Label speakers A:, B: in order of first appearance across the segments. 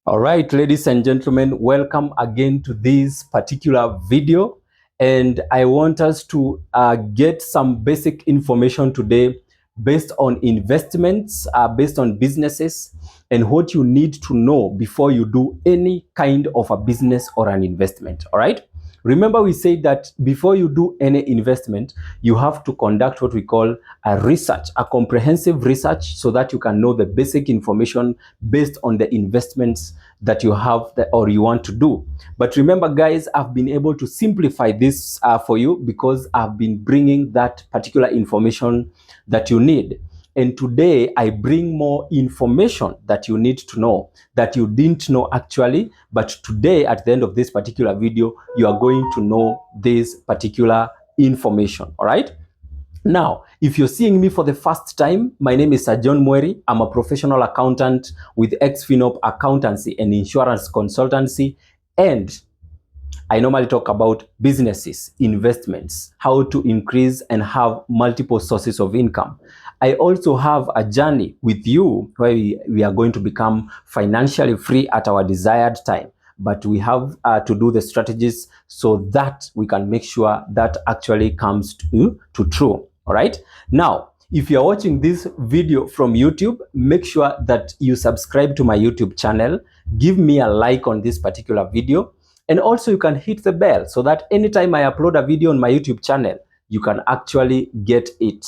A: All right, ladies and gentlemen, welcome again to this particular video. And I want us to get some basic information today based on investments, based on businesses, and what you need to know before you do any kind of a business or an investment. All right. Remember, we said that before you do any investment, you have to conduct what we call a research, a comprehensive research, so that you can know the basic information based on the investments that you have or you want to do. But remember, guys, I've been able to simplify this for you because I've been bringing that particular information that you need. And today I bring more information that you need to know that you didn't know actually. But today, at the end of this particular video, you are going to know this particular information. All right. Now, if you're seeing me for the first time, my name is Sir John Mweri. I'm a professional accountant with Xfinop Accountancy and Insurance Consultancy. And I normally talk about businesses, investments, how to increase and have multiple sources of income. I also have a journey with you where we are going to become financially free at our desired time. But we have to do the strategies so that we can make sure that actually comes to true. All right. Now, if you're watching this video from YouTube, make sure that you subscribe to my YouTube channel. Give me a like on this particular video. And also you can hit the bell so that anytime I upload a video on my YouTube channel, you can actually get it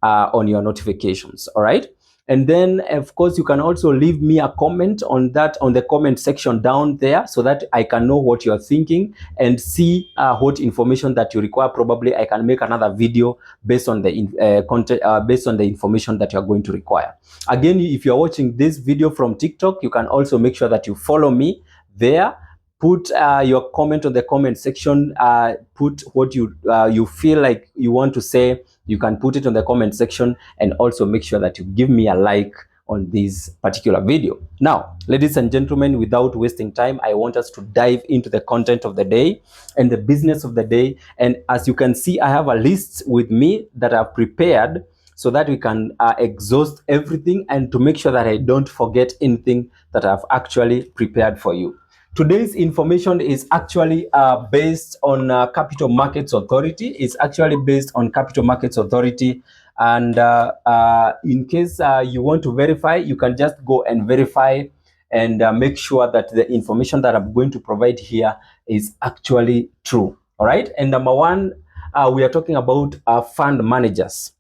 A: on your notifications. All right. And then, of course, you can also leave me a comment on that on the comment section down there so that I can know what you're thinking and see what information that you require. Probably I can make another video based on the content, based on the information that you're going to require. Again, if you're watching this video from TikTok, you can also make sure that you follow me there. Put your comment on the comment section. Put what you feel like you want to say. You can put it on the comment section, and also make sure that you give me a like on this particular video. Now, ladies and gentlemen, without wasting time, I want us to dive into the content of the day and the business of the day. And as you can see, I have a list with me that I've prepared so that we can exhaust everything and to make sure that I don't forget anything that I've actually prepared for you. Today's information is actually based on Capital Markets Authority. It's actually based on Capital Markets Authority. And in case you want to verify, you can just go and verify and make sure that the information that I'm going to provide here is actually true. All right. And number one, we are talking about fund managers.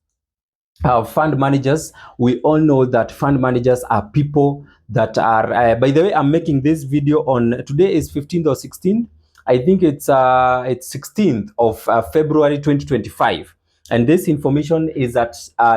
A: Fund managers, we all know that fund managers are people that are, by the way, I'm making this video on, today is 15th or 16th. I think it's 16th of February 2025. And this information is at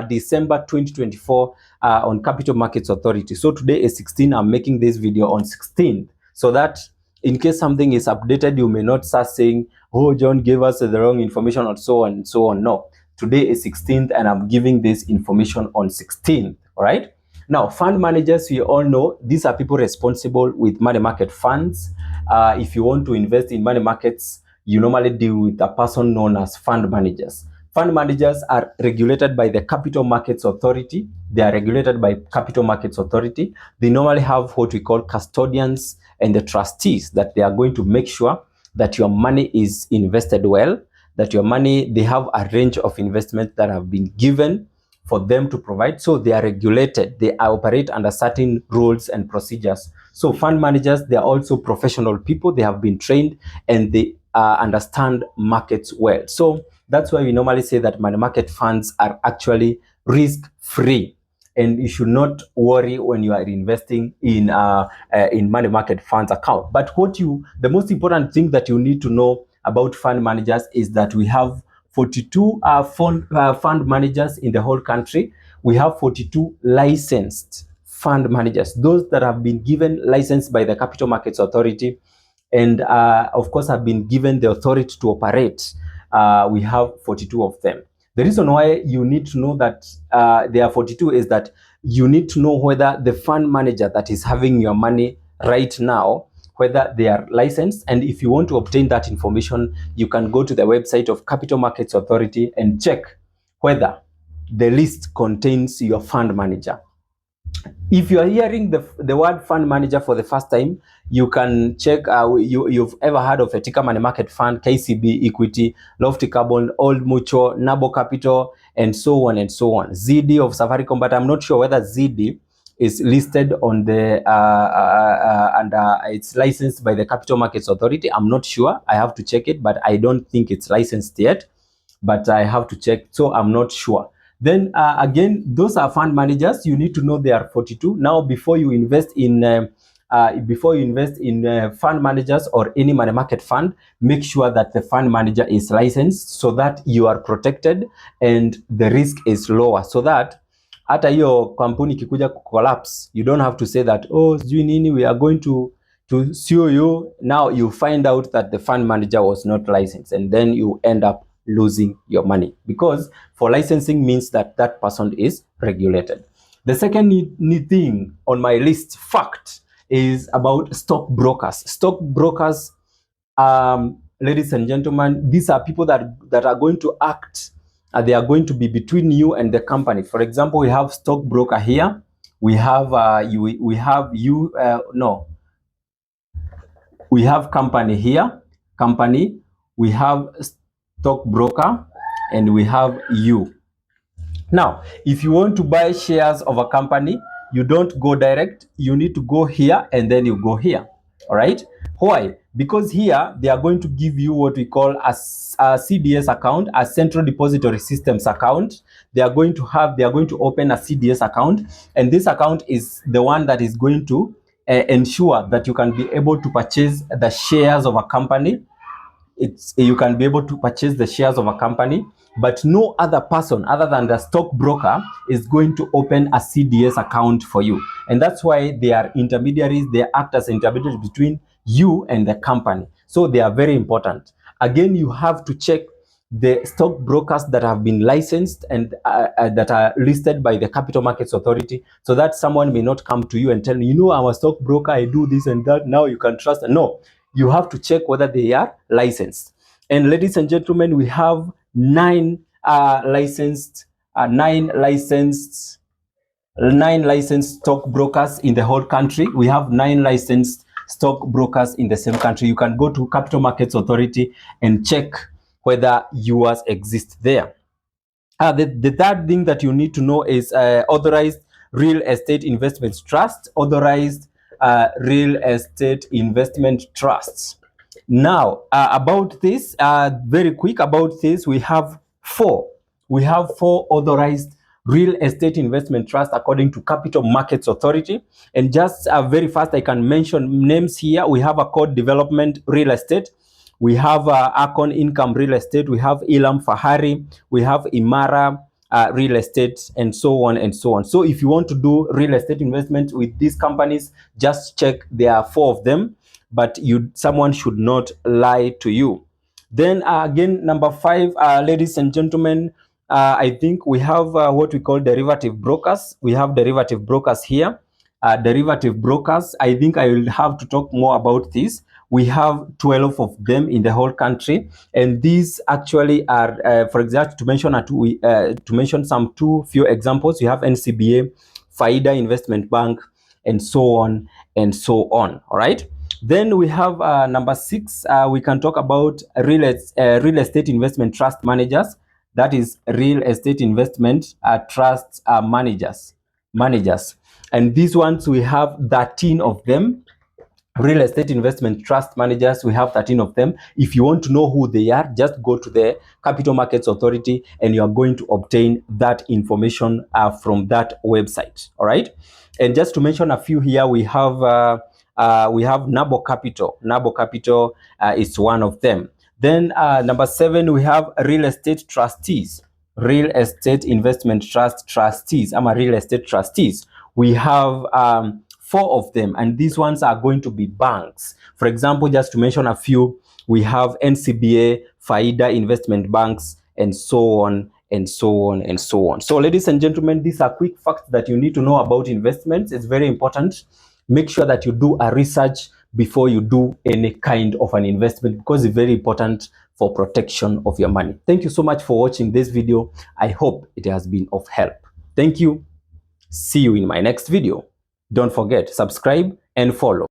A: December 2024 on Capital Markets Authority. So today is 16th. I'm making this video on 16th so that in case something is updated, you may not start saying, oh, John gave us the wrong information or so on and so on. No. Today is 16th and I'm giving this information on 16th. All right. Now, fund managers, we all know these are people responsible with money market funds. If you want to invest in money markets, you normally deal with a person known as fund managers. Fund managers are regulated by the Capital Markets Authority. They are regulated by Capital Markets Authority. They normally have what we call custodians and the trustees that they are going to make sure that your money is invested well, that your money, they have a range of investments that have been given for them to provide. So they are regulated. They operate under certain rules and procedures. So fund managers, they are also professional people. They have been trained and they understand markets well. So that's why we normally say that money market funds are actually risk-free. And you should not worry when you are investing in money market funds account. But the most important thing that you need to know about fund managers is that we have 42 fund managers in the whole country. We have 42 licensed fund managers, those that have been given license by the Capital Markets Authority and of course have been given the authority to operate. We have 42 of them. The reason why you need to know that there are 42 is that you need to know whether the fund manager that is having your money right now, whether they are licensed. And if you want to obtain that information, you can go to the website of Capital Markets Authority and check whether the list contains your fund manager. If you are hearing the word fund manager for the first time, you can check, you've ever heard of Etika Money Market Fund, KCB Equity, Lofty Carbon, Old Mutual, Nabo Capital, and so on and so on. ZD of Safaricom, but I'm not sure whether ZD is listed on the and it's licensed by the Capital Markets Authority. I'm not sure. I have to check it, but I don't think it's licensed yet. But I have to check, so I'm not sure. Then again, those are fund managers. You need to know they are 42. Now, before you invest in fund managers or any money market fund, make sure that the fund manager is licensed so that you are protected and the risk is lower, so that hata hiyo kampuni kikuja collapse, you don't have to say that, oh, sijui nini, we are going to sue you. Now you find out that the fund manager was not licensed, and then you end up losing your money, because for licensing means that that person is regulated. The second thing on my list fact is about stockbrokers. Stockbrokers, ladies and gentlemen, these are people that are going to act, they are going to be between you and the company. For example, we have stockbroker here. We have we have company here, company. We have stockbroker, and we have you. Now, if you want to buy shares of a company, you don't go direct. You need to go here and then you go here. All right. Why? Because here they are going to give you what we call a CDS account, a Central Depository Systems account. They are going to open a CDS account, and this account is the one that is going to ensure that you can be able to purchase the shares of a company. You can be able to purchase the shares of a company, but no other person other than the stockbroker is going to open a CDS account for you. And that's why they are intermediaries. They act as intermediaries between you and the company. So they are very important. Again, you have to check the stockbrokers that have been licensed and that are listed by the Capital Markets Authority, so that someone may not come to you and tell you, I'm a stockbroker, I do this and that, now you can trust. No, you have to check whether they are licensed. And ladies and gentlemen, we have nine licensed stockbrokers in the whole country. We have 9 licensed stockbrokers in the same country. You can go to Capital Markets Authority and check whether yours exist there. The third thing that you need to know is authorized real estate investment trust. Authorized real estate investment trusts. Now, about this, very quick about this, we have 4. We have 4 authorized real estate investment trust according to Capital Markets Authority. And just very fast, I can mention names here. We have Accord Development Real Estate. We have Akon Income Real Estate. We have Ilam Fahari. We have Imara Real Estate, and so on and so on. So if you want to do real estate investment with these companies, just check. There are 4 of them, but someone should not lie to you. Then again, number 5, ladies and gentlemen, I think we have what we call derivative brokers. We have derivative brokers here. Derivative brokers, I think I will have to talk more about this. We have 12 of them in the whole country, and these actually are, for example, to mention some few examples. You have NCBA, Faida Investment Bank, and so on and so on. All right. Then we have number 6. We can talk about real estate investment trust managers. That is real estate investment trust managers. And these ones, we have 13 of them. Real estate investment trust managers, we have 13 of them. If you want to know who they are, just go to the Capital Markets Authority and you are going to obtain that information from that website. All right. And just to mention a few here, we have Nabo Capital. Nabo Capital is one of them. Then number 7, we have real estate trustees. Real estate investment trust trustees. I'm a real estate trustees. We have 4 of them, and these ones are going to be banks. For example, just to mention a few, we have NCBA, Faida Investment Banks, and so on and so on and so on. So ladies and gentlemen, these are quick facts that you need to know about investments. It's very important. Make sure that you do a research before you do any kind of an investment, because it's very important for protection of your money. Thank you so much for watching this video. I hope it has been of help. Thank you. See you in my next video. Don't forget, subscribe and follow.